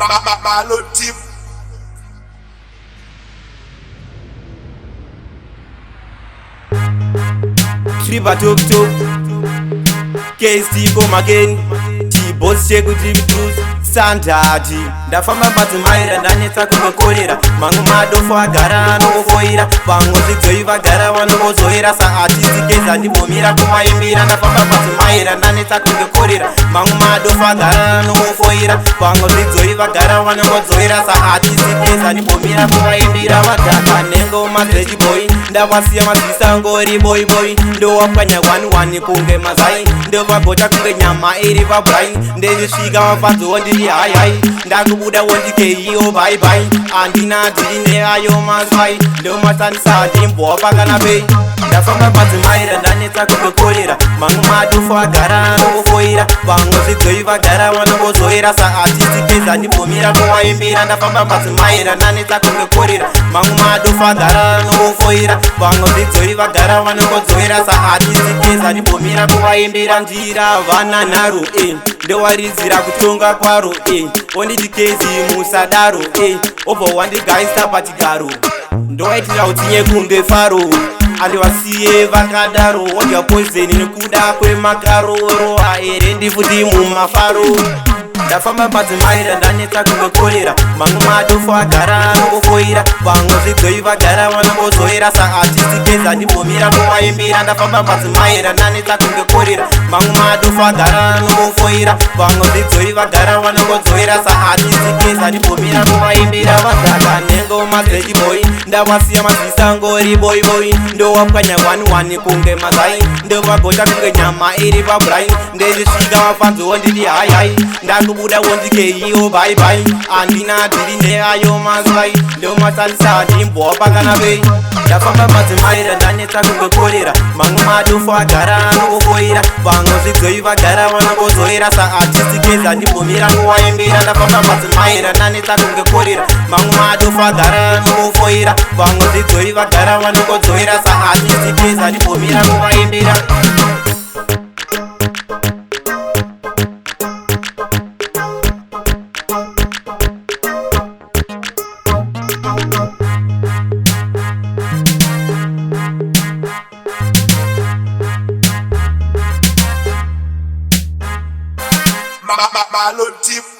Malotip. Triba tuk tuk, KST come again. T-Boss chego drip juice, Sandadi. Ndafamba madzimaira ndanetsa kungokorera. Mamwe madofo agara anofoira. Vamwe zvidzoi vagara vanovozoira. Saartist keza ndimomira kumaimbira. Ndafamba madzimaira ndanetsa kungokorera. Mamwe madofo agara anofoira. Vamwe zvidzoi vagara vanovozoira. Saartist keza ndimomira kumaimbira. Vadhaka nengoma dzechiboi. Ndavasiya mazisa ngori boy boy. Ndowapwanya 1-1 kunge mazai. Ndovagota kunge nyama iri pabrai. Ndezvisvika mafadzowo ndiri hai hai. Ndakubuda wondikeyiwo bye bye. Andina dzine ayo mazwai. Ndomatanisa ndimbwa pakana bei. Ndafamba madzimaira ndanetsa kungokorera. Mamwe madofo agara anofoira. Vamwe zvidzoi vagara vanovozoira. Saartist keza ndimomira kumaimbira. Ndafamba madzimaira ndanetsa kungokorera. Mamwe madofo agara anofoira. Vamwe zvidzoi vagara vanovozoira. Saartist keza ndimomira kumaimbira. Ndira vana nharo ndowaridzira kutonga kwaro wonditi kezi musadaro obva wandigaisa patigaro ndowaitira utinye kunge faro andivasiye vakadaro wadya poizeni nekuda kwemakaroro aere ndifuti mumafaro ndafamba madzimaira ndanetsa kungokorera mamwe madofo agara anofoira vamwe zvidzoi vagara vanovozoira saartist keza ndimomira kumaimbira ndafamba madzimaira ndanetsa kungokorera mamwe madofo agara anofoira vamwe zvidzoi vagara vanovozoira saartist keza ndimomira kumaimbira vadhaka nengoma dzechiboi ndavasiya mazisa ngori boy boy ndowapwanya 1-1 kunge mazai ndovagota kunge nyama iri pabrai ndezvisvika mafadzowo ndiri hai hai ndakubuda wondikeyiwo bye bye. Andina dzine ayo mazwai. Ndomatanisa ndimbwa pakana bei. Ndafamba madzimaira ndanetsa kungokorera. Mamwe madofo agara anofoira. Vamwe zvidzoi vagara vanovozoira. Saartist keza ndimomira kumaimbira. Ndafamba madzimaira ndanetsa kungokorera. Mamwe madofo agara anofoira. Vamwe zvidzoi vagara vanovozoira. Saartist keza ndimomira kumaimbira. Malotip.